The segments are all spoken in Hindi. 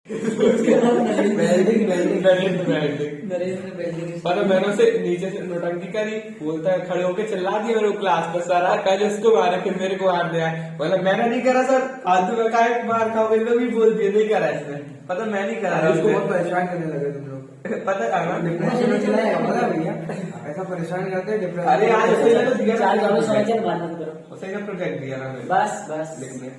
Welding welding welding. Narendra welding. मतलब मैंने उसे नीचे से नोटंकी करी, बोलता है खड़े होके चिल्ला दिया मेरे को क्लास में, सर पहले उसको मारे फिर मेरे को मार दिया। बोला मैंने नहीं करा सर, फालतू में काहे मार खाओ, मेरे को भी बोल दिया नहीं करा इसने, पता मैं नहीं करा। उसको बहुत परेशान करने लगे तुम लोग, पता है ना डिप्रेशन में चला गया पता है भैया, ऐसा परेशान करते हैं डिप्रेशन। अरे आज उसे तो दिया चार गालों समझ बात मत करो। उसे ना प्रोजेक्ट दिया ना मैंने। बस बस लिखने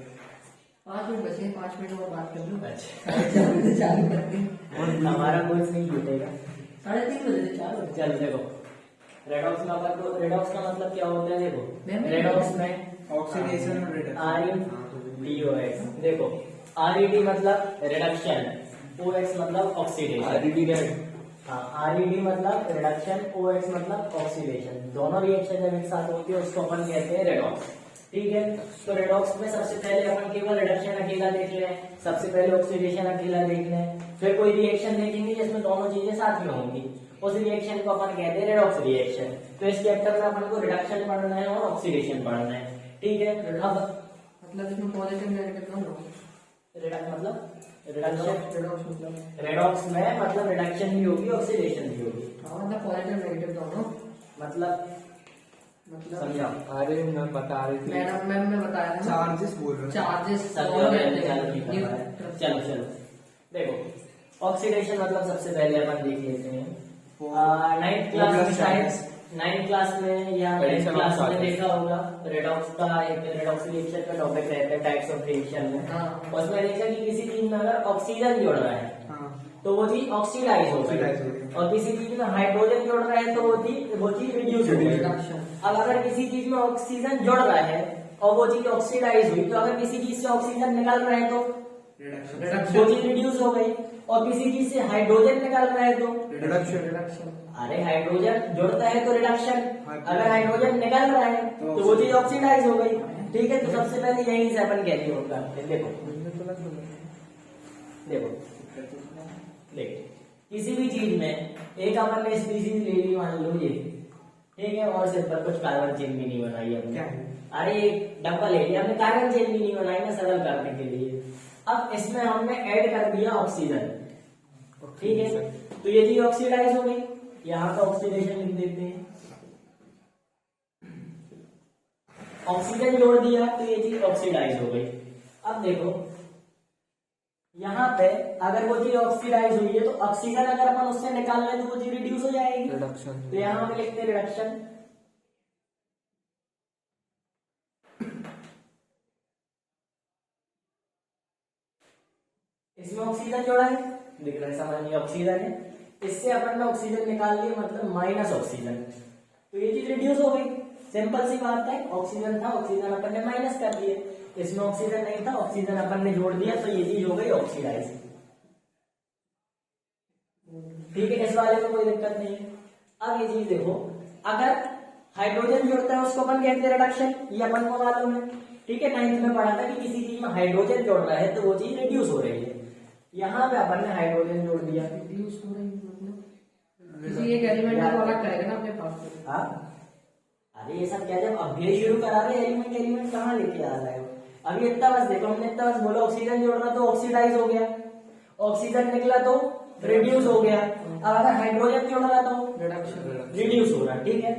5 मिनट बचे, 5 मिनट और बात कर लो। अच्छा चालू करते हैं। हमारा कोर्स नहीं छूटेगा। 3:30 बजे से 4 बजे। चलो देखो, रेडॉक्स में अपन को, रेडॉक्स का मतलब क्या होता है देखो, मैंने- रेडॉक्स में ऑक्सीडेशन और रिडक्शन। ReDOX देखो, ReD मतलब रिडक्शन, OX मतलब ऑक्सीडेशन। RD red. हाँ, ReD मतलब रिडक्शन, OX मतलब ऑक्सीडेशन। दोनों रिएक्शन जब एक साथ होती है उसको अपन कहते हैं रेडॉक्स। ठीक है, तो रेडॉक्स में सबसे पहले अपन केवल रिडक्शन अकेला देख लें, सबसे पहले ऑक्सीडेशन अकेला देख लें, फिर कोई रिएक्शन देखेंगे जिसमें दोनों चीजें साथ में होंगी, उस रिएक्शन को अपन कहते हैं रेडॉक्स रिएक्शन। तो इस चैप्टर में अपन को रिडक्शन पढ़ना है और ऑक्सीडेशन पढ़ना है। ठीक है, अब मतलब इसमें पॉजिटिव नेगेटिव कम होगा। मतलब रिडक्शन, रिडक्शन मतलब रेडॉक्स में मतलब रिडक्शन भी होगी ऑक्सीडेशन भी होगी। हाँ, मतलब पॉजिटिव नेगेटिव दोनों। मतलब समझाओ। अरे मैं बता रही थी मैम ने बताया था ना, चार्जेस बोल रहे हैं। चार्जेस चलो चलो चलो देखो, ऑक्सीडेशन मतलब सबसे पहले अपन देख लेते हैं। नाइन्थ क्लास में शायद, नाइन्थ क्लास में या टेंथ क्लास में देखा होगा, रेडॉक्स का एक रेडॉक्स रिएक्शन का टॉपिक रहता है टाइप्स ऑफ रिएक्शन में। हाँ। उसमें देखा कि किसी चीज में अगर ऑक्सीजन जोड़ रहा है हाँ, तो वो चीज ऑक्सीडाइज हो गई, Oxidize हो गई। और किसी चीज में हाइड्रोजन जोड़ रहा है तो वो चीज रिड्यूस हो गई। रिडक्शन। अब अगर किसी चीज में ऑक्सीजन जुड़ रहा है और वो चीज ऑक्सीडाइज हुई, तो अगर किसी चीज से ऑक्सीजन निकल रहा है तो रिडक्शन। वो चीज रिड्यूस हो गई, और किसी चीज से हाइड्रोजन निकल रहा है तो, रिडक्शन। रिडक्शन। अरे हाइड्रोजन जुड़ता है तो रिडक्शन, अगर हाइड्रोजन निकल रहा है तो तो वो चीज ऑक्सीडाइज हो गई। ठीक है, तो सबसे पहले यही से अपन कैरी आउट करते हैं। देखो देखो देखो, किसी भी चीज में एक अपन ने स्पीसीज ले ली, मान लो ये, ठीक है, और सिर्फ कुछ कार्बन चेन भी नहीं बनाई हमने। क्या है? अरे एक डब्बा ले लिया हमने, कार्बन चेन भी नहीं बनाई ना सरल करने के लिए। अब इसमें हमने ऐड कर दिया ऑक्सीजन, ठीक है, तो ये चीज ऑक्सीडाइज हो गई, यहाँ का ऑक्सीडेशन लिख देते हैं। ऑक्सीजन जोड़ दिया तो ये चीज ऑक्सीडाइज हो गई। अब देखो यहाँ पे अगर वो चीज ऑक्सीडाइज हुई है तो ऑक्सीजन अगर अपन उससे निकाल लें तो वो चीज रिड्यूस हो जाएगी। रिडक्शन। तो यहाँ पे लिखते हैं रिडक्शन। इसमें ऑक्सीजन जोड़ा है, दिख रहा है, समझ में ऑक्सीजन है, इससे अपन ने ऑक्सीजन निकाल लिया मतलब माइनस ऑक्सीजन, तो ये चीज रिड्यूस हो गई। सिंपल सी बात है, ऑक्सीजन था, ऑक्सीजन अपन ने माइनस कर दिए, इसमें ऑक्सीजन नहीं था, ऑक्सीजन अपन ने जोड़ दिया, तो ये चीज हो गई ऑक्सीडाइज। ठीक है, इस वाले में कोई दिक्कत नहीं है। अब ये चीज देखो, अगर हाइड्रोजन जोड़ता है उसको अपन कहते हैं रिडक्शन, ये अपन को मालूम है। ठीक है, 9th में पढ़ा था कि किसी चीज में हाइड्रोजन जोड़ रहा है तो वो चीज रिड्यूस हो रही है। यहाँ पे अपन ने हाइड्रोजन जोड़ दिया, रिड्यूस हो रही है मतलब किसी एक एलिमेंट को अलग करेगा ना अपने पास से। हाँ, अरे ये सब क्या, जब अभी शुरू करा रहे एलिमेंट, एलिमेंट कहाँ लेके आ रहा है? अभी इतना बस देखो, हमने इतना बस बोला ऑक्सीजन जोड़ रहा तो ऑक्सीडाइज हो गया, ऑक्सीजन निकला तो रिड्यूस हो गया। अब अगर हाइड्रोजन जोड़ रहा तो रिडक्शन। रिड्यूस हो रहा है। ठीक है,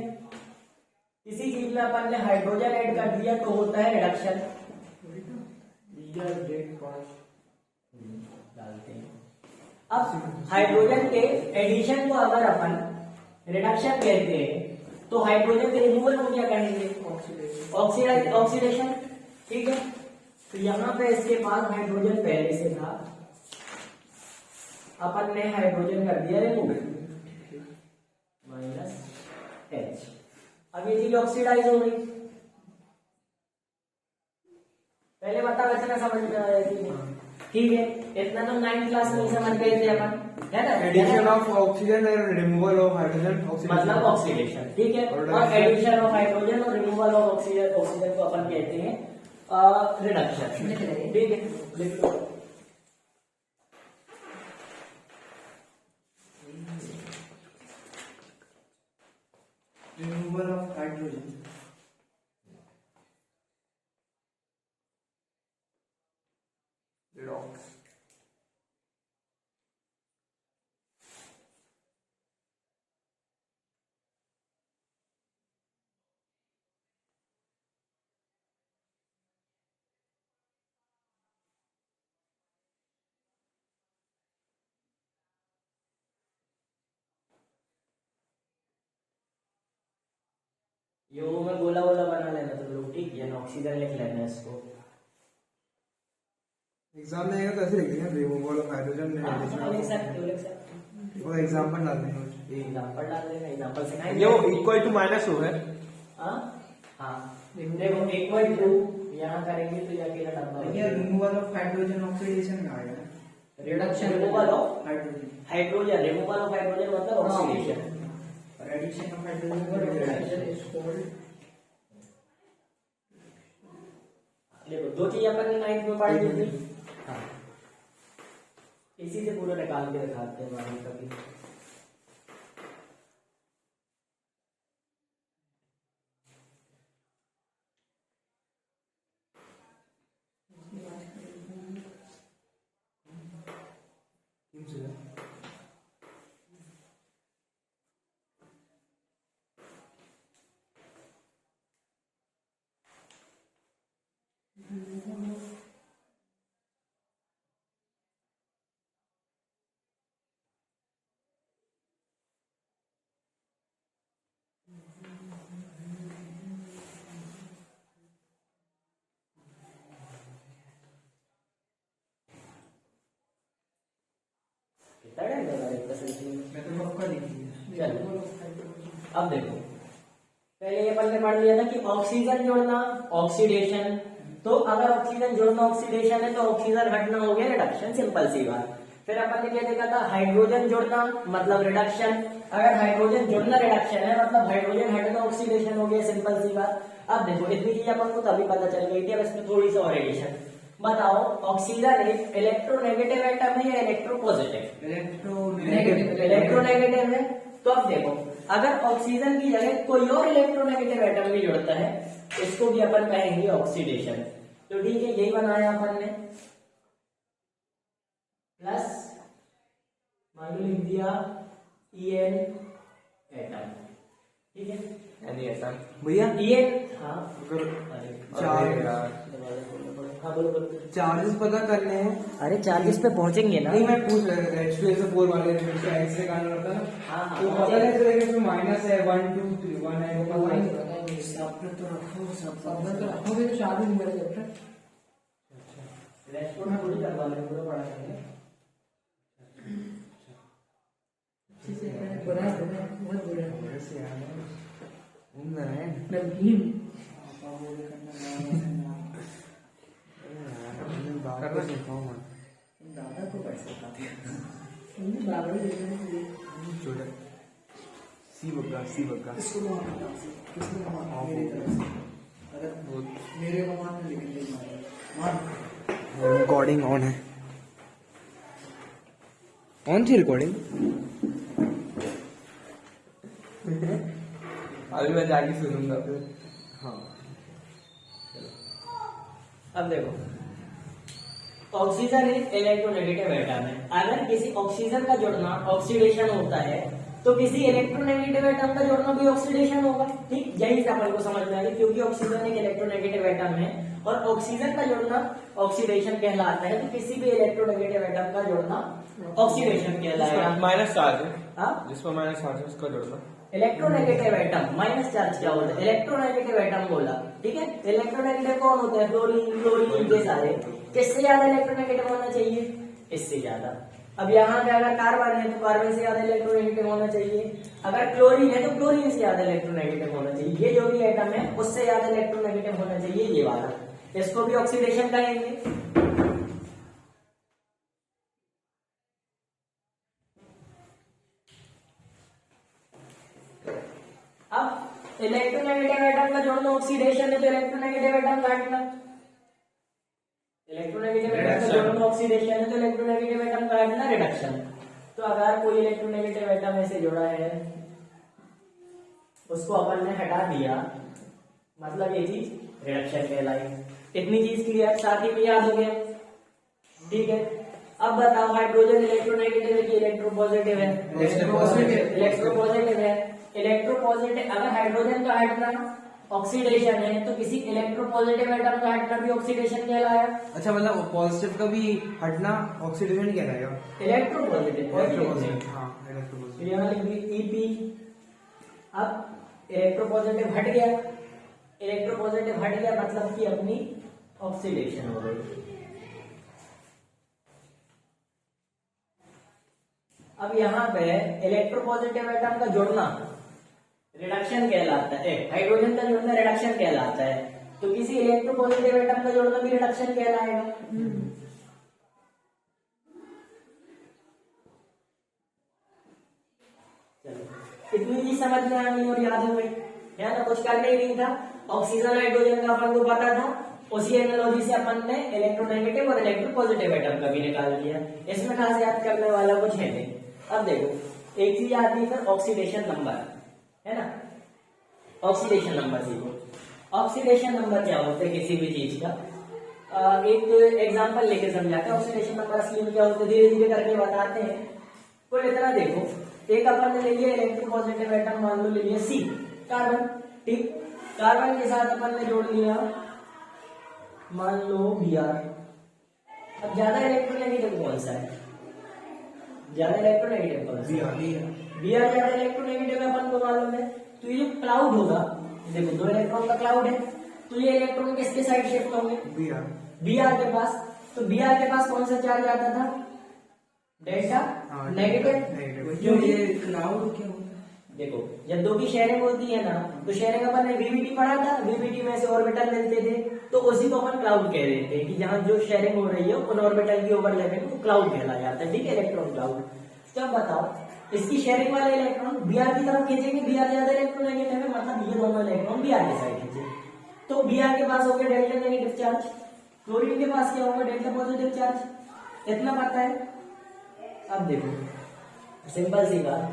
किसी चीज में अपन ने हाइड्रोजन ऐड कर दिया तो होता है रिडक्शन। डालते हैं। अब हाइड्रोजन के एडिशन को अगर अपन रिडक्शन कहते हैं तो हाइड्रोजन के रिमूवल को क्या कहेंगे? ऑक्सीडेशन। ऑक्सीडेशन। ठीक है, तो यहाँ पे इसके पास हाइड्रोजन पहले से था, अपन ने हाइड्रोजन कर दिया रिमूव, -H। अब ये चीज ऑक्सीडाइज हो गई। पहले बता इतना समझ में आया कि नहीं? ठीक है, इतना तो 9th क्लास में ही समझ गए थे अपन, है ना? Addition of oxygen and removal of hydrogen, मतलब ऑक्सीडेशन। ठीक है, और एडिशन ऑफ हाइड्रोजन और रिमूवल ऑफ ऑक्सीजन, ऑक्सीजन को अपन कहते हैं रिडक्शन। लिख लेंगे। ठीक है, लिख लो। Removal of hydrogen, redox. यो में गोला गोला बना लेना तुम लोग, ठीक है, ऑक्सीजन लिख लेना इसको। एग्जाम में तो ऐसे लिख देंगे रिमूवल ऑफ हाइड्रोजन लिख सकते हो, लिख सकते हो। वो एग्जांपल डाल देंगे एग्जांपल डाल देना, एग्जांपल से ये वो इक्वल टू माइनस हो है। हाँ हाँ, देखो इक्वल टू यहाँ करेंगे तो ये अकेला डब्बा ये रिमूवल ऑफ हाइड्रोजन ऑक्सीडेशन में आएगा। Reduction, removal of hydrogen hydrogen, removal of hydrogen मतलब ऑक्सीडेशन, और एडिशन ऑफ हाइड्रोजन देखो दो चीज अपन ने 9th में पढ़ी थी। हाँ, इसी से पूरा निकाल के दिखाते हैं हमारे कभी। मैं तो पक्का लिखी है। चलो अब देखो, पहले ये अपन ने पढ़ लिया था कि ऑक्सीजन जोड़ना ऑक्सीडेशन, तो अगर ऑक्सीजन जोड़ना ऑक्सीडेशन है तो ऑक्सीजन हटना हो गया रिडक्शन, सिंपल सी बात। फिर अपन ने क्या देखा था, हाइड्रोजन जोड़ना मतलब रिडक्शन, अगर हाइड्रोजन जोड़ना रिडक्शन है मतलब हाइड्रोजन हटना ऑक्सीडेशन हो गया, सिंपल सी बात। अब देखो इतनी चीज अपन को तभी पता चल गई थी, अब इसमें थोड़ी सी और एडिशन। बताओ ऑक्सीजन एक इलेक्ट्रोनेगेटिव एटम है या इलेक्ट्रोपॉजिटिव? इलेक्ट्रोनेगेटिव है। तो अब देखो अगर ऑक्सीजन की जगह कोई और इलेक्ट्रोनेगेटिव एटम भी जुड़ता है, इसको भी अपन कहेंगे ऑक्सीडेशन। तो ठीक है, यही बनाया अपन ने, प्लस मान लो लिख दिया EN एटम, ठीक है, यानी ऐसा भैया EN। हाँ चार्जेस पता करने हैं। अरे चार्जेस पे पहुंचेंगे ना। नहीं मैं पूछ रहा था H2SO4 वाले एक्स रे का होता है ना, हाँ, तो पता नहीं चलेगा इसमें माइनस है 1 2 3 1 है वो पता नहीं। सब तो रखोगे तो शादी नहीं मेरे चैप्टर रेस्टोरेंट में पूरी करवा लेंगे, पूरा पढ़ा लेंगे। बना बहुत बुरा ऐसे यार घूम रहे हैं नमकीन करना सिखाऊंगा। दादा को कैसे खाते हैं? बाबा जी देखने छोटा सी बग्गा इसको मेरी तरफ से अगर मेरे को मान लेकिन रिकॉर्डिंग ऑन है। ऑन थी रिकॉर्डिंग। अभी मैं जाके सुनूंगा फिर। हाँ अब देखो ऑक्सीजन एक इलेक्ट्रोनेगेटिव एटम है, अगर किसी ऑक्सीजन का जुड़ना ऑक्सीडेशन होता है तो किसी इलेक्ट्रोनेगेटिव एटम का जुड़ना भी ऑक्सीडेशन होगा, ठीक, यही से अपन को समझ में आ गया, क्योंकि ऑक्सीजन एक इलेक्ट्रोनेगेटिव एटम है और ऑक्सीजन का जुड़ना ऑक्सीडेशन कहलाता है, तो किसी भी इलेक्ट्रोनेगेटिव एटम का जुड़ना ऑक्सीडेशन कहलाएगा। माइनस चार्ज है, हाँ, जिसमें माइनस चार्ज है उसका जोड़ना। इलेक्ट्रोनेगेटिव एटम माइनस चार्ज क्या होता है? इलेक्ट्रोनेगेटिव एटम बोला, ठीक है। इलेक्ट्रोनेगेटिव कौन होता है? फ्लोरीन, क्लोरीन के सारे। किससे ज्यादा इलेक्ट्रोनेगेटिव होना चाहिए? इससे ज्यादा। अब यहाँ पे अगर कार्बन है तो कार्बन से ज्यादा इलेक्ट्रोनेगेटिव होना चाहिए, अगर क्लोरीन है तो क्लोरीन से ज्यादा इलेक्ट्रोनेगेटिव होना चाहिए। ये जो भी एटम है उससे ज्यादा इलेक्ट्रोनेगेटिव होना चाहिए, ये वाला। इसको भी ऑक्सीडेशन कहेंगे। अब इलेक्ट्रोनेगेटिव एटम का जोड़ना ऑक्सीडेशन है तो इलेक्ट्रोनेगेटिव एटम काटना, इलेक्ट्रोनेगेटिव एटम का जोड़ना ऑक्सीडेशन है तो इलेक्ट्रोनेगेटिव एटम काटना रिडक्शन। तो अगर कोई इलेक्ट्रोनेगेटिव एटम ऐसे जुड़ा है उसको अपन ने हटा दिया, मतलब ये चीज रिडक्शन कहलाई। इतनी चीज क्लियर, साथ ही में याद हो गया, ठीक है। अब बताओ हाइड्रोजन इलेक्ट्रोनेगेटिव है कि इलेक्ट्रोपॉजिटिव है? इलेक्ट्रोपॉजिटिव है। इलेक्ट्रोपॉजिटिव, अगर हाइड्रोजन का हटना ऑक्सीडेशन है तो किसी इलेक्ट्रोपॉजिटिव एटम का हटना भी ऑक्सीडेशन कहलाया। अच्छा, मतलब पॉजिटिव का भी हटना ऑक्सीडेशन कहलाएगा। इलेक्ट्रोपॉजिटिव, हाँ इलेक्ट्रोपॉजिटिव। यहाँ लिख दी EP। अब इलेक्ट्रोपॉजिटिव हट गया, इलेक्ट्रोपॉजिटिव हट गया मतलब कि अपनी ऑक्सीडेशन हो गई। अब यहाँ पे इलेक्ट्रोपॉजिटिव एटम का जुड़ना रिडक्शन कहलाता है, हाइड्रोजन का जुड़ना रिडक्शन कहलाता है, तो किसी इलेक्ट्रोपॉजिटिव एटम का जुड़ना भी रिडक्शन कहलाएगा। चलो इतनी चीज समझ में आ गई और याद हो गई है ना, कुछ करना ही नहीं था। ऑक्सीजन हाइड्रोजन का अपन को पता था, उसी एनालॉजी से अपन ने इलेक्ट्रोनेगेटिव और इलेक्ट्रोपॉजिटिव एटम का भी निकाल लिया। इसमें खास याद करने वाला कुछ है नहीं। अब देखो एक चीज आती है फिर ऑक्सीडेशन नंबर, है ना, ऑक्सीडेशन नंबर सीखो। ऑक्सीडेशन नंबर क्या होता है किसी भी चीज का, एक तो एग्जांपल लेके समझाते हैं ऑक्सीडेशन नंबर असली में क्या होता है, धीरे धीरे करके बताते हैं। तो इतना देखो, एक अपन ने ले लिया इलेक्ट्रोपॉजिटिव एटम, मान लो ले लिया सी कार्बन, ठीक, कार्बन के साथ अपन ने जोड़ लिया मान लो Br। अब ज्यादा इलेक्ट्रोनेगेटिव कौन सा है, ज्यादा इलेक्ट्रोनेगेटिव कौन सा है, Br ज्यादा इलेक्ट्रोनेगेटिव है अपन को मालूम है। तो ये जो क्लाउड होगा, देखो 2 इलेक्ट्रॉन का क्लाउड है, तो ये इलेक्ट्रॉन किसके साइड शिफ्ट होंगे, Br के पास। तो Br के पास कौन सा चार्ज आता था, डेल्टा नेगेटिव। जो ये क्लाउड क्या होता है? देखो जब दो की शेयरिंग होती है ना, तो शेयरिंग अपन ने वीबीटी पढ़ा था, वीबीटी में से ऑर्बिटल मिलते थे, तो उसी को अपन क्लाउड कह देते हैं कि जहां जो शेयरिंग हो रही है उन ऑर्बिटल की ओवरलैपिंग को क्लाउड कहलाया जाता है, ठीक है, इलेक्ट्रॉन क्लाउड। तो अब बताओ इसकी शेयरिंग वाले इलेक्ट्रॉन Br की तरफ खींचेंगे, Br ज्यादा इलेक्ट्रोनेगेटिव है, मतलब ये दोनों इलेक्ट्रॉन Br की साइड खींचे, तो Br के पास हो गया डेल्टा नेगेटिव चार्ज, क्लोरीन के पास क्या होगा, डेल्टा पॉजिटिव चार्ज। इतना पता है। अब देखो सिंपल सी बात,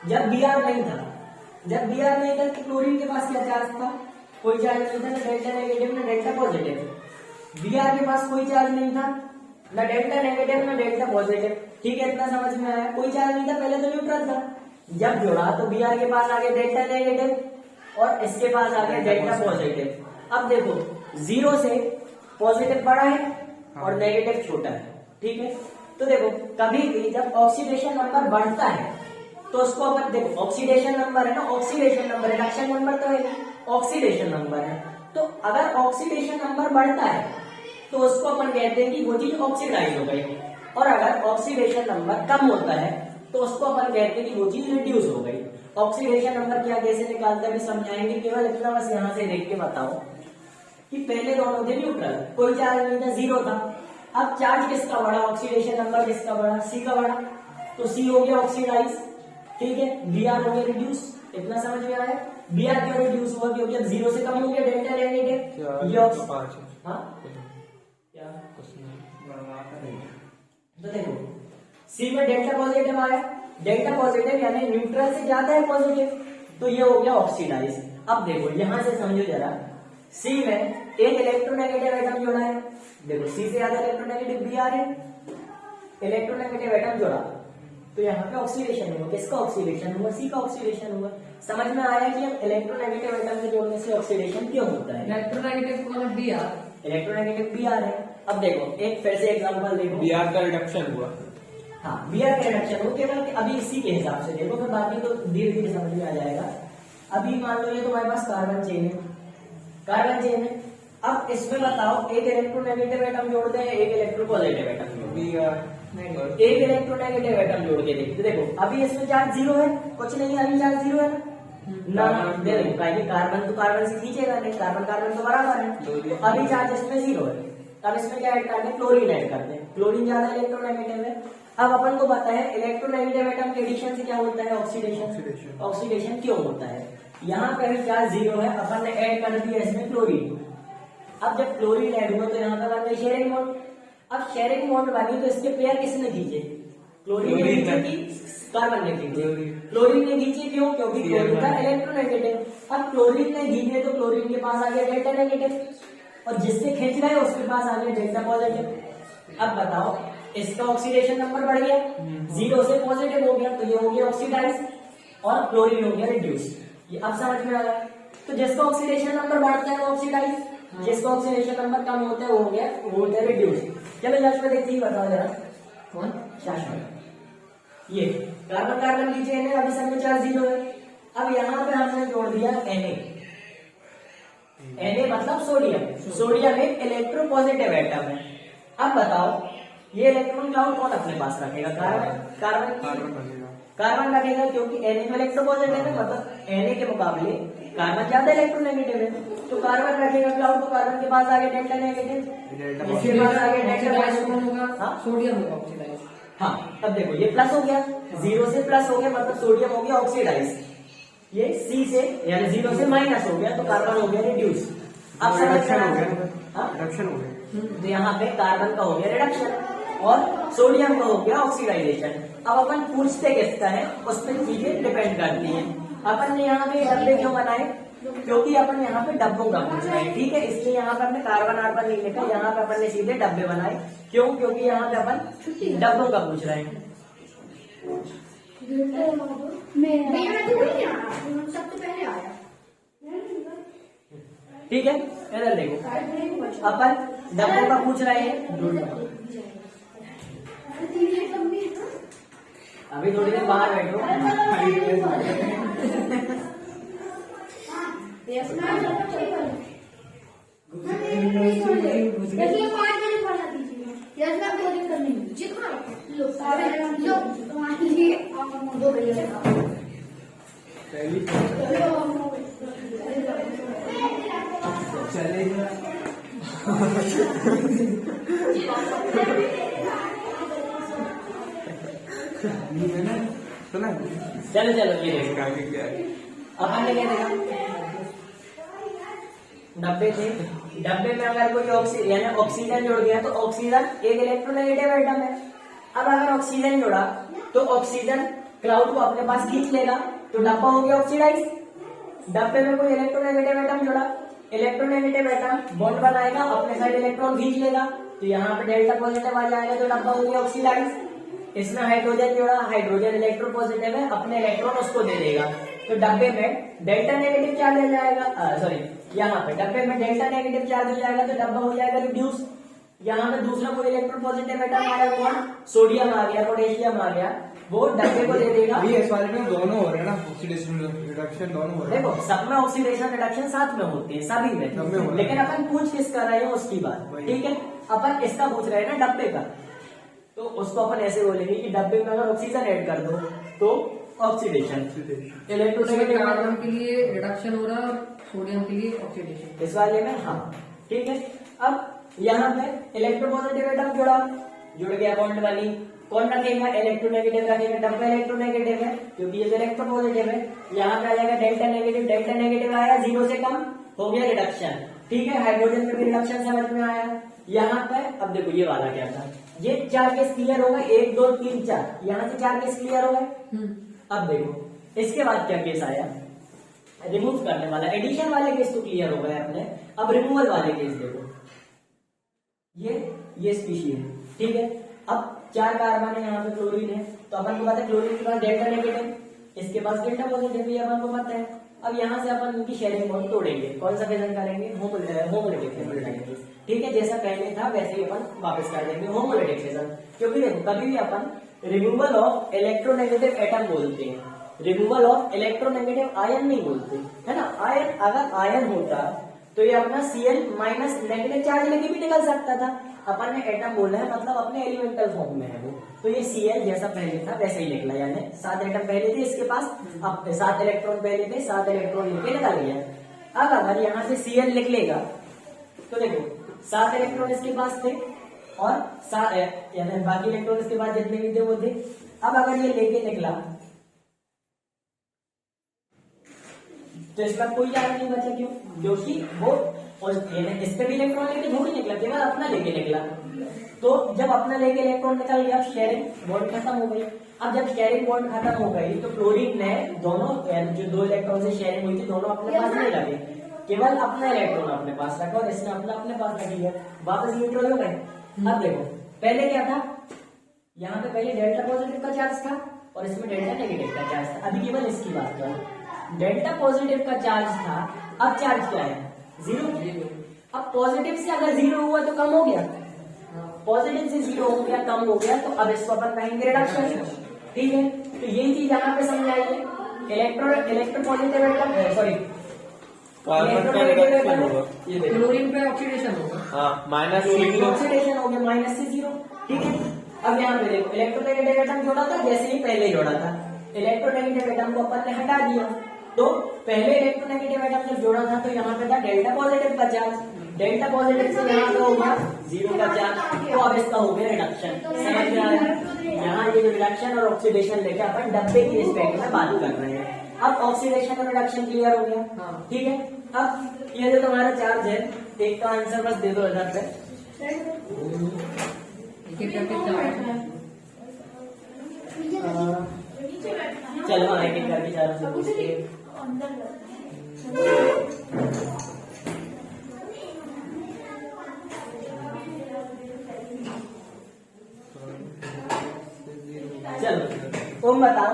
जब Br नहीं था, जब Br नहीं था तो क्लोरीन के पास क्या चार्ज था, कोई चार्ज नहीं था, ना डेल्टा नेगेटिव ना डेल्टा पॉजिटिव। Br के पास कोई चार्ज नहीं था, ना डेल्टा नेगेटिव ना डेल्टा पॉजिटिव, ठीक है, इतना समझ में आया। कोई चार्ज नहीं था, पहले तो न्यूट्रल था, जब जोड़ा तो Br के पास आ गया डेल्टा नेगेटिव और इसके पास आ गया डेल्टा पॉजिटिव। अब देखो 0 से पॉजिटिव बड़ा है और नेगेटिव छोटा है, ठीक है। तो देखो कभी भी जब ऑक्सीडेशन नंबर बढ़ता है तो उसको अपन देखो, ऑक्सीडेशन नंबर है ना, ऑक्सीडेशन नंबर, रिडक्शन नंबर तो है नहीं, ऑक्सीडेशन नंबर है। तो अगर ऑक्सीडेशन नंबर बढ़ता है तो उसको अपन कहते हैं कि वो चीज ऑक्सीडाइज हो गई, और अगर ऑक्सीडेशन नंबर कम होता है तो उसको अपन कहते हैं कि वो चीज रिड्यूस हो गई। ऑक्सीडेशन नंबर क्या कैसे निकालते हैं समझाएंगे, केवल इतना बस यहाँ से देख के बताओ कि पहले दोनों थे न्यूट्रल, कोई चार्ज नहीं था, 0 था। अब चार्ज किसका बढ़ा, ऑक्सीडेशन नंबर किसका बढ़ा, सी का बढ़ा, तो सी हो गया ऑक्सीडाइज, ठीक है, Br हो गया रिड्यूस। इतना समझ में आया। Br क्यों रिड्यूस हुआ, क्योंकि अब 0 से कम हो गया डेल्टा नेगेटिव, ये हाँ क्या तो देखो सी में डेल्टा पॉजिटिव आया, डेल्टा पॉजिटिव यानी न्यूट्रल से ज्यादा है पॉजिटिव, तो ये हो गया ऑक्सीडाइज। अब देखो यहां से समझो जरा, सी में एक इलेक्ट्रोनेगेटिव एटम जोड़ा है, देखो सी से ज्यादा इलेक्ट्रोनेगेटिव Br है, इलेक्ट्रोनेगेटिव एटम जोड़ा तो यहाँ पे ऑक्सीडेशन हुआ, किसका ऑक्सीडेशन हुआ, सी का ऑक्सीडेशन हुआ। समझ में आया कि हम इलेक्ट्रोनेगेटिव एटम के जोड़ने से ऑक्सीडेशन क्यों होता है, इलेक्ट्रोनेगेटिव मतलब Br, इलेक्ट्रोनेगेटिव Br है। अब देखो एक फिर से एग्जांपल देखो, Br का रिडक्शन हुआ, हाँ Br का रिडक्शन हो, केवल अभी इसी के हिसाब से देखो, फिर बाकी तो धीरे धीरे समझ में आ जाएगा। अभी मान लो ये तुम्हारे पास कार्बन चेन है, कार्बन चेन है। अब इसमें बताओ एक इलेक्ट्रोनेगेटिव एटम जोड़ते हैं, एक इलेक्ट्रोपॉजिटिव एटम जोड़ते हैं, एक इलेक्ट्रोनेगेटिव एटम जोड़ के देखते, देखो अभी इसमें चार्ज 0 है, कुछ नहीं है, अभी चार्ज 0 है ना, देखो कार्बन तो कार्बन से खींचेगा नहीं, कार्बन कार्बन तो बराबर है, तो अभी चार्ज इसमें 0 है। अब इसमें क्या ऐड करते हैं, क्लोरीन ऐड करते हैं, क्लोरीन ज्यादा इलेक्ट्रोनेगेटिव है। अब अपन को पता है इलेक्ट्रोनेगेटिव एटम के एडिशन से क्या होता है, ऑक्सीडेशन। ऑक्सीडेशन क्यों होता है, यहाँ पे भी चार्ज 0 है, अपन ने ऐड कर दिया इसमें क्लोरीन। अब जब क्लोरीन ऐड हुआ तो यहाँ पे बन गई शेयरिंग बॉन्ड। अब शेयरिंग बॉन्ड बनी तो इसके पेयर किसने खींचे, क्लोरीन ने खींचे कि कार्बन ने खींचे, क्लोरीन ने खींचे, क्यों, क्योंकि क्लोरीन का इलेक्ट्रोनेगेटिव। अब क्लोरीन ने खींचे तो क्लोरीन के पास आ गया डेल्टा नेगेटिव, और जिससे खींच रहे उसके पास आ गया डेल्टा पॉजिटिव। अब बताओ इसका ऑक्सीडेशन नंबर बढ़ गया, 0 से पॉजिटिव हो गया, तो ये हो गया ऑक्सीडाइज और क्लोरीन हो गया रिड्यूस। ये अब समझ में आ गया। तो जिसका ऑक्सीडेशन नंबर बढ़ता है वो ऑक्सीडाइज, जिसका ऑक्सीडेशन नंबर कम होता है वो हो गया रिड्यूस। चलो शाश्वत एक चीज बताओ जरा, कौन शाश्वत, ये कार्बन कार्बन लीजिए है, अभी सब में चार्ज 0 है, अब यहाँ पे हमने जोड़ दिया Na मतलब सोडियम। सोडियम एक इलेक्ट्रोपॉजिटिव एटम है। अब बताओ ये इलेक्ट्रॉन क्लाउड कौन अपने पास रखेगा? कार्बन रखेगा, क्योंकि Na तो इलेक्ट्रोपॉजिटिव है, मतलब Na के मुकाबले कार्बन ज्यादा इलेक्ट्रोनेगेटिव है, तो कार्बन रखेगा क्लाउड, तो कार्बन के पास आगे डेल्टा नेगेटिव, इसके पास आगे डेल्टा ऑक्सीडाइज होगा, हाँ? सोडियम होगा ऑक्सीडाइज। हाँ, अब देखो ये प्लस हो गया, 0 से प्लस हो गया, मतलब सोडियम हो गया ऑक्सीडाइज। ये C से यानी 0 से माइनस हो गया, तो कार्बन हो गया रिड्यूस। अब रिडक्शन हो समझ गया, हाँ? रिडक्शन हो गया। तो यहाँ पे कार्बन का हो गया रिडक्शन और सोडियम का हो गया ऑक्सीडाइजेशन। अब अपन पूछते किसका है, उस पर चीजें डिपेंड करती हैं। अपन ने यहाँ पे डब्बे क्यों बनाए? क्योंकि अपन यहाँ पे डब्बों का पूछ रहे हैं, ठीक है, इसलिए यहाँ पे हमने कार्बन आर्बन नहीं लिखा, यहाँ पे अपन ने सीधे डब्बे बनाए। क्यों? क्योंकि यहाँ पे अपन डब्बों का पूछ रहे हैं। सबसे पहले आया। ठीक है, इधर देखो, अपन डब्बों का पूछ रहे हैं। अभी थोड़ी देर बाहर बैठो। सुना चलो चलो ये देखो, अपन ने क्या देखा, डब्बे थे, डब्बे में अगर कोई ऑक्सीजन यानी ऑक्सीजन जोड़ दिया तो ऑक्सीजन एक इलेक्ट्रोनेगेटिव एटम है। अब अगर ऑक्सीजन जोड़ा तो ऑक्सीजन क्लाउड को अपने पास खींच लेगा, तो डब्बा हो गया ऑक्सीडाइज। डब्बे में कोई इलेक्ट्रोनेगेटिव एटम जोड़ा, इलेक्ट्रोनेगेटिव एटम बॉन्ड बनाएगा, अपने साइड इलेक्ट्रॉन खींच लेगा, तो यहाँ पे डेल्टा पॉजिटिव आ जाएगा, तो डब्बा हो गया ऑक्सीडाइज। इसमें हाइड्रोजन जोड़ा, हाइड्रोजन इलेक्ट्रोपॉजिटिव है, अपने इलेक्ट्रॉन उसको दे देगा, तो डब्बे में डेल्टा नेगेटिव चार्ज आ जाएगा। सॉरी, यहाँ पे डब्बे में डेल्टा नेगेटिव चार्ज हो जाएगा, तो डब्बा हो जाएगा रिड्यूस। यहाँ पे दूसरा कोई इलेक्ट्रोपॉजिटिव एटम आया, कौन? सोडियम आ गया, पोटेशियम आ गया, वो डब्बे को दे देगा। अभी इस वाले में दोनों हो रहे हैं ना, ऑक्सीडेशन रिडक्शन दोनों हो रहे हैं। देखो सब में ऑक्सीडेशन रिडक्शन साथ में होती है, सभी सब में हो में, रहा है। लेकिन अपन पूछ किस कर रहे हैं उसकी बात, वही। ठीक है। अपन इसका पूछ रहे हैं ना डब्बे का, तो उसको अपन ऐसे बोलेंगे कि डब्बे में अगर ऑक्सीजन ऐड कर दो तो ऑक्सीडेशन, इलेक्ट्रोनेगेटिव कार्बन के लिए रिडक्शन हो रहा है और सोडियम के लिए ऑक्सीडेशन। इस वाले में, हाँ ठीक है। अब यहाँ पे इलेक्ट्रोपॉजिटिव एटम जुड़ गया, बॉन्ड वाली, कौन रखेगा? इलेक्ट्रोनेगेटिव रखेगा, डब्बा इलेक्ट्रोनेगेटिव है क्योंकि ये इलेक्ट्रोपॉजिटिव है। यहाँ पे आ जाएगा डेल्टा नेगेटिव, डेल्टा नेगेटिव आया, 0 से कम हो गया रिडक्शन, ठीक है। हाइड्रोजन में भी रिडक्शन समझ में आया। यहाँ पे अब देखो ये वाला क्या था, ये 4 केस क्लियर हो गए, 1 2 3 4, यहाँ से 4 केस क्लियर हो गए। अब देखो इसके बाद क्या केस आया, रिमूव करने वाला, एडिशन वाले केस तो क्लियर हो गए अपने। अब रिमूवल वाले केस देखो, ये स्पीशीज है, ठीक है। अब 4 कार्बन है, यहाँ पे क्लोरीन है, तो अपन को पता है क्लोरीन के पास डेल्टा नेगेटिव, इसके पास डेल्टा पॉजिटिव, ये अपन को पता है। अब यहाँ से अपन इनकी शेयरिंग बॉन्ड तोड़ेंगे, कौन सा फिजन करेंगे? होमोलिटिक फिजन करेंगे, ठीक है। जैसा पहले था वैसे ही अपन वापस कर देंगे होमोलिटिक फिजन, क्योंकि देखो कभी भी अपन रिमूवल ऑफ इलेक्ट्रोनेगेटिव एटम बोलते हैं, रिमूवल ऑफ इलेक्ट्रोनेगेटिव आयन नहीं बोलते, है ना। आयन अगर आयन होता तो ये अपना Cl माइनस नेगेटिव चार्ज लेके भी निकल सकता था। अपन ने एटम बोला है मतलब अपने एलिमेंटल फॉर्म में है वो, तो ये Cl जैसा पहले था वैसे ही निकला, यानी 7 एटम पहले थे इसके पास, अब 7 इलेक्ट्रॉन पहले थे, 7 इलेक्ट्रॉन लेके निकल गया। अब अगर यहाँ से Cl लिख लेगा तो देखो 7 इलेक्ट्रॉन इसके पास थे और 7 यानी बाकी इलेक्ट्रॉन इसके पास जितने भी थे वो थे। अब अगर ये लेके निकला तो इसका कोई चार्ज नहीं बचा, क्यों? क्योंकि वो इस पे भी इलेक्ट्रॉन लेके थोड़ी निकला, केवल अपना लेके निकला। तो जब अपना लेके इलेक्ट्रॉन निकल गया, शेयरिंग बॉन्ड खत्म हो गई। अब जब शेयरिंग बॉन्ड खत्म हो गई तो क्लोरीन ने दोनों जो 2 इलेक्ट्रॉन से शेयरिंग हुई थी दोनों अपने पास नहीं लगे, केवल अपना इलेक्ट्रॉन अपने पास रखा और इसने अपने पास रख लिया, वापस न्यूट्रल हो गए। अब देखो पहले क्या था, यहाँ पे पहले डेल्टा पॉजिटिव का चार्ज था और इसमें डेल्टा नेगेटिव का चार्ज था। अभी केवल इसकी बात करो, डेल्टा पॉजिटिव का चार्ज था, अब चार्ज क्या है? 0। अब पॉजिटिव से अगर 0 हुआ तो कम हो गया, पॉजिटिव से 0 हो गया, कम हो गया, तो अब इसको अपन कहेंगे रिडक्शन, ठीक है। तो ये चीज यहाँ पे समझाइए। इलेक्ट्रोपॉजिटिव एटम सॉरी कार्बन का रिडक्शन होगा। ये देखो क्लोरीन पे ऑक्सीडेशन होगा। हाँ माइनस ऑक्सीडेशन हो गया माइनस से 0, ठीक है। अब यहाँ पे देखो इलेक्ट्रोनेगेटिव एटम जोड़ा था जैसे ही पहले जोड़ा था, इलेक्ट्रोनेगेटिव एटम को अपन ने हटा दिया, तो पहले इलेक्ट्रोनेगेटिव एटम जब जोड़ा था तो यहाँ पे था डेल्टा पॉजिटिव का चार्ज, डेल्टा पॉजिटिव से यहाँ पे होगा 0 का चार्ज, तो अब इसका हो गया रिडक्शन। समझ में आया? यहाँ ये जो रिडक्शन और ऑक्सीडेशन लेके अपन डब्बे की रिस्पेक्ट में बात कर रहे हैं। अब ऑक्सीडेशन और रिडक्शन क्लियर हो गया, ठीक है। अब ये जो तुम्हारा चार्ज है, एक का आंसर बस दे दो इधर पे। एक करके चार। चलो हाँ एक एक करके चारों से पूछते हैं। चलो तुम बताओ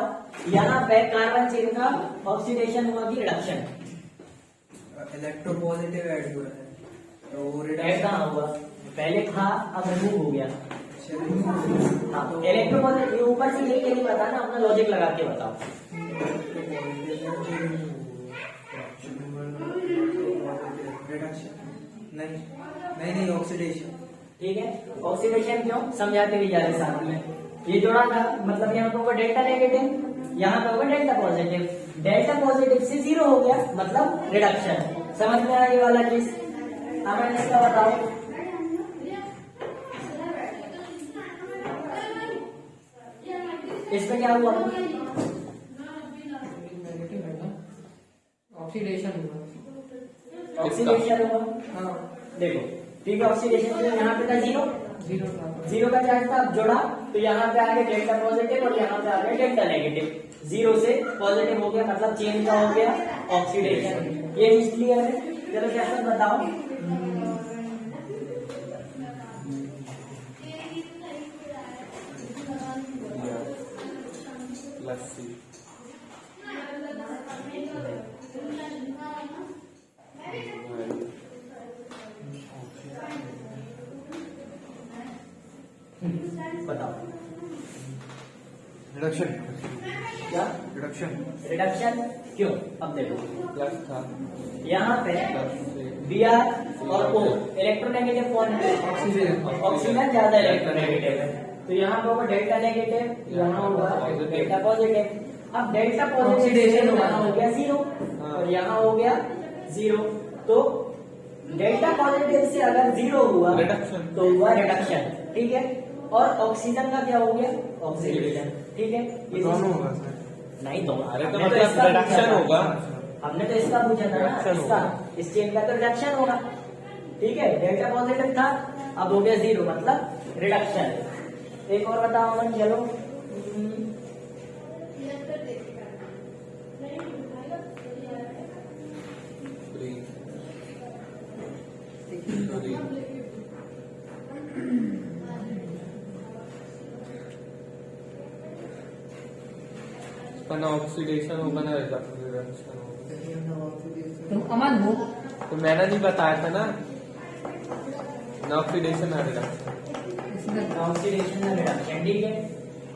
यहाँ पे कार्बन चेन का ऑक्सीडेशन हुआ कि रिडक्शन? इलेक्ट्रोपॉजिटिव ऐड हुआ है तो वो ऐड कहाँ हुआ? पहले था अब रिमूव हो गया। हाँ इलेक्ट्रोपॉजिटिव ऊपर से लिख के नहीं बताना, अपना लॉजिक लगा के बताओ। नहीं ऑक्सीडेशन। ठीक है, ऑक्सीडेशन क्यों समझाते भी जा रहे साथ में। ये जोड़ा था मतलब यहाँ पे होगा डेल्टा नेगेटिव, यहाँ पे होगा डेल्टा पॉजिटिव, डेल्टा पॉजिटिव से 0 हो गया मतलब रिडक्शन। समझ में आया ये वाला चीज? हमें इसका बताओ। इस पे क्या हुआ? ऑक्सीडेशन हुआ। ऑक्सीडेशन हुआ। हाँ देखो ठीक है, ऑक्सीडेशन में यहाँ पे था 0, 0 का चार्ज था, अब जोड़ा तो यहाँ पे आ गया डेल्टा पॉजिटिव और यहाँ पे आ गया डेल्टा नेगेटिव। 0 से पॉजिटिव हो गया मतलब चेंज का हो गया ऑक्सीडेशन। ये चीज क्लियर है? चलो कैसे बताओ। लस्सी बताओ रिडक्शन। क्या रिडक्शन क्यों? अब देखो प्लस था यहाँ पे Br और O इलेक्ट्रोनेगेटिव कौन है? ऑक्सीजन ज्यादा इलेक्ट्रोनेगेटिव है, तो यहाँ पे होगा डेल्टा नेगेटिव, यहाँ होगा डेल्टा पॉजिटिव। अब डेल्टा पॉजिटिव यहाँ हो गया 0 और यहाँ हो गया 0, तो डेल्टा पॉजिटिव से अगर 0 हुआ रिडक्शन, तो हुआ रिडक्शन, ठीक है। और ऑक्सीजन का क्या हो गया? ऑक्सीडेशन, ठीक है। ये दोनों होगा सर। नहीं तो अरे तो हमने मतलब इसका रिडक्शन पूछा था। होगा। हमने तो इसका पूछा था ना, रिडक्शन इसका होगा। इस चेन का तो रिडक्शन होगा, ठीक है। डेल्टा पॉजिटिव था अब हो गया 0 मतलब रिडक्शन। एक और बताओ अमन, चलो। ना ऑक्सीडेशन होगा ना रिडक्शन होगा। तुम अमन हो। तो मैंने नहीं बताया था ना ऑक्सीडेशन ना रिडक्शन। ऑक्सीडेशन और रिडक्शन, ठीक है,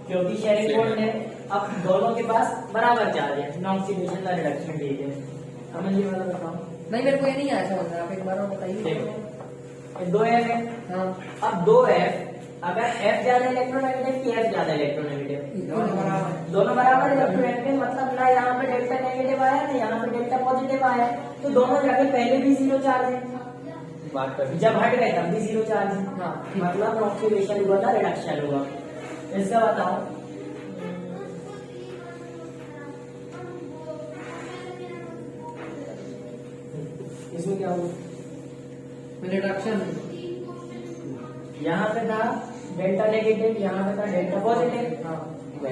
क्योंकि शेयरिंग बॉन्ड है। अब दोनों के पास बराबर चार्ज है, ऑक्सीडेशन और रिडक्शन, ठीक है। अमन ये वाला बताओ। नहीं मेरे को ये नहीं आया समझ में, आप एक बार और बताइए। देखो 2 F है। हाँ अब 2 F, अगर F ज्यादा इलेक्ट्रोनेगेटिव की F ज्यादा इलेक्ट्रोनेगेटिव, दोनों बराबर इलेक्ट्रोनेगेटिव, मतलब ना यहाँ पे डेल्टा नेगेटिव आया ना यहाँ पे डेल्टा पॉजिटिव आया, तो दोनों जगह पहले भी 0 चार्ज है, बात कर जब हट गए तब भी 0 चार्ज है। हाँ मतलब ऑक्सीडेशन हुआ था, रिडक्शन हुआ। इसका बताओ। इसमें क्या हुआ? रिडक्शन। यहाँ पे था डेल्टा नेगेटिव, यहाँ पे था डेल्टा पॉजिटिव। हाँ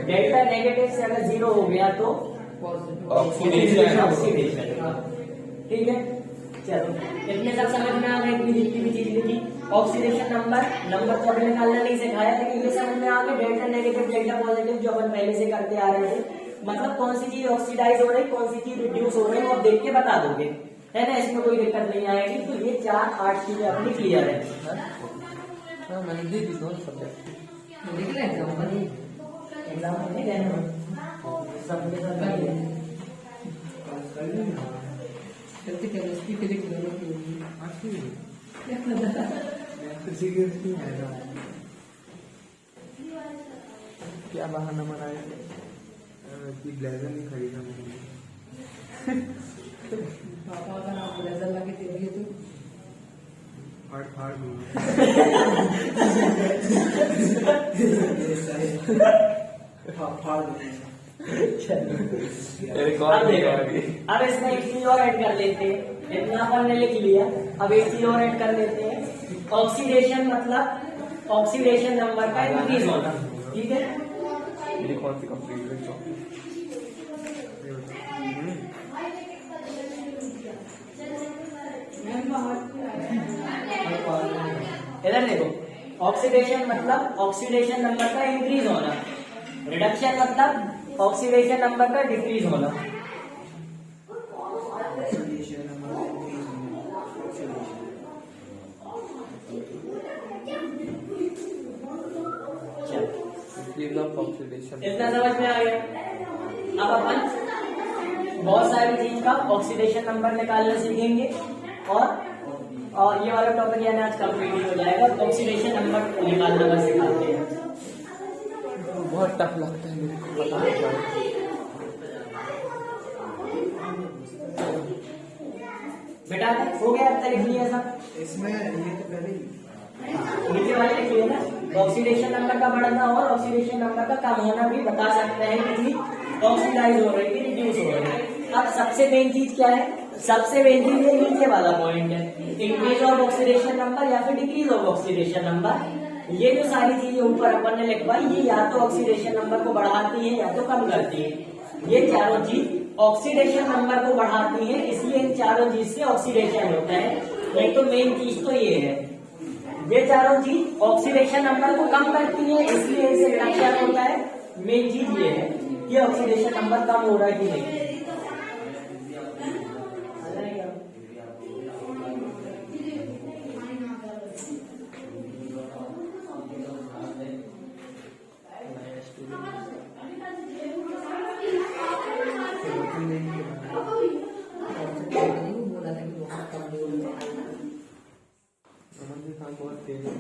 डेल्टा नेगेटिव से अगर 0 हो गया तो पॉजिटिव। ऑक्सीडेशन। ऑक्सीडेशन, ठीक है। चलो इतने सब समझ में आ गए, इतनी जितनी भी चीज लिखी। ऑक्सीडेशन नंबर तो अभी निकालना नहीं सिखाया, लेकिन ये समझ में आ गया डेल्टा नेगेटिव डेल्टा पॉजिटिव जो अपन पहले से करते आ रहे थे, मतलब कौन सी चीज ऑक्सीडाइज हो रही, कौन सी चीज रिड्यूस हो रही, वो आप देख के बता दोगे, है ना। इसमें कोई दिक्कत नहीं आएगी। तो ये 4-8 चीजें अपनी क्लियर है। हाँ मैंने दे दी दोनों सब्जेक्ट। लिख लें एग्जाम एग्जाम में नहीं देना सबके साथ नहीं है। क्या बहाना बनाया कि ब्लेजर नहीं खरीदा मैंने। पापा का नाम ब्लेजर लगे दे दिए तो फाड़ फाड़ दूंगा। अब इसमें एक चीज और ऐड कर लेते हैं। इतना अपन ने लिख लिया, अब एक चीज और ऐड कर लेते हैं। ऑक्सीडेशन मतलब ऑक्सीडेशन नंबर का इंक्रीज होना, ठीक है। ये कौन सी कंप्लीट है? इधर देखो, ऑक्सीडेशन मतलब ऑक्सीडेशन नंबर का इंक्रीज होना, रिडक्शन मतलब ऑक्सीडेशन नंबर का डिक्रीज होना। इतना समझ में आ गया। अब अपन बहुत सारी चीज का ऑक्सीडेशन नंबर निकालना सीखेंगे और ये वाला टॉपिक यानी आज कंप्लीट हो जाएगा। ऑक्सीडेशन नंबर निकालना बस सिखाते हैं। बहुत टफ लगता है मेरे को, पता नहीं क्या। बेटा हो गया, अब तक लिख लिया सब इसमें ये तो पहले ही नीचे वाले लिख लिया ना। ऑक्सीडेशन नंबर का बढ़ना और ऑक्सीडेशन नंबर का कम होना भी बता सकते हैं कि चीज ऑक्सीडाइज हो रही है, रिड्यूस हो रही है। अब सबसे मेन चीज क्या है? सबसे मेन चीज ये नीचे वाला पॉइंट है, इंक्रीज ऑफ ऑक्सीडेशन नंबर या फिर डिक्रीज ऑफ ऑक्सीडेशन नंबर। ये जो सारी चीजें ऊपर अपन ने लिखवाई, ये या तो ऑक्सीडेशन नंबर को बढ़ाती है या तो कम करती है। ये चारों चीज ऑक्सीडेशन नंबर को बढ़ाती है, इसलिए इन चारों चीज से ऑक्सीडेशन होता है। एक तो मेन चीज तो ये है, ये चारों चीज ऑक्सीडेशन नंबर को कम करती है, इसलिए इसे रिडक्शन होता है। मेन चीज ये है कि ऑक्सीडेशन नंबर कम हो रहा है कि नहीं। बोला था कि बहुत कम बोल रहे हैं। बहुत तेज है।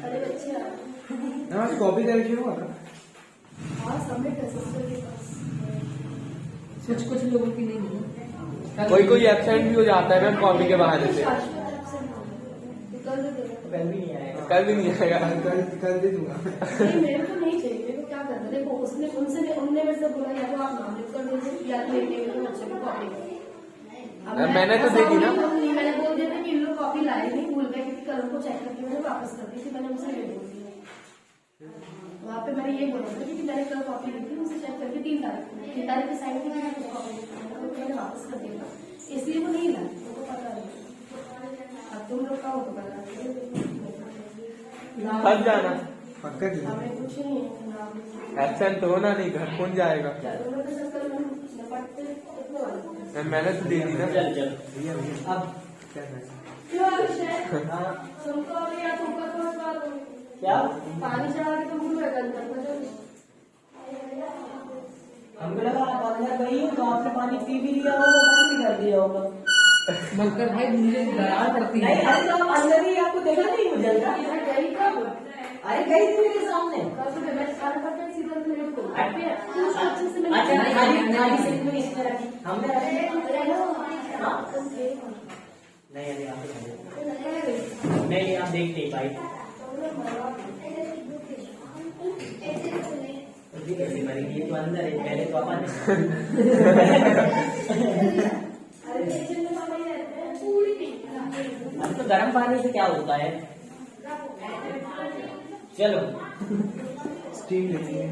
अरे बच्चे कॉपी करके हुआ था। हाँ सबमिट है सिस्टर के पास। कुछ लोगों की नहीं है। कोई कोई एब्सेंट भी हो जाता है मैम कॉपी के बहाने से। कल दे देगा। कल भी नहीं आएगा। कल भी नहीं आएगा। कल दे दूंगा। नहीं मेरे को नहीं चाहिए, मेरे को क्या करना। देखो उनने मेरे से बोला या तो आप नाम लिख कर दीजिए या तो एक बच्चे को कॉपी करो। मैंने तो दे दी ना। मैंने बोल दिया था कि इन लोग कॉपी लाए नहीं, भूल गए क्योंकि कल को चेक करके मैंने वापस कर दी थी। मैंने उनसे ये बोल दिया, वहाँ पे मैंने ये बोला था कि मैंने कल कॉपी ली थी, उनसे चेक करके 3 तारीख की साइन की मैंने कॉपी मैंने वापस कर दिया, इसलिए वो नहीं लाए, उनको पता नहीं। अब तुम लोग का हो तो बता फंस जाना। पक्का जी। हमें कुछ नहीं है नाम। एब्सेंट होना नहीं, घर कौन जाएगा। मैंने तो दे दी ना। चल चल अब क्या है? हाँ, तुमको अभी या तुमको तो बात हो क्या पानी चढ़ा के तुम भूल गए अंदर हमको लगा आप अंदर गई हो तो आपने पानी पी भी लिया होगा, बंद भी कर दिया होगा। मगर भाई मुझे दरार पड़ती नहीं है। अरे तो आप अंदर ही, आपको देखा नहीं मुझे का? गई कब? अरे गई थी मेरे सामने। कल सुबह मैं सारा पता सीधा मेरे को अच्छा खाली खाली सीट में इसमें रखी हमने रखी। हाँ? नहीं अरे आप नहीं आप देख नहीं पाई। ये कैसे मरेगी? ये तो अंदर है, पहले तो अपन अब तो गर्म पानी से क्या होता है? चलो स्टीम लेती है।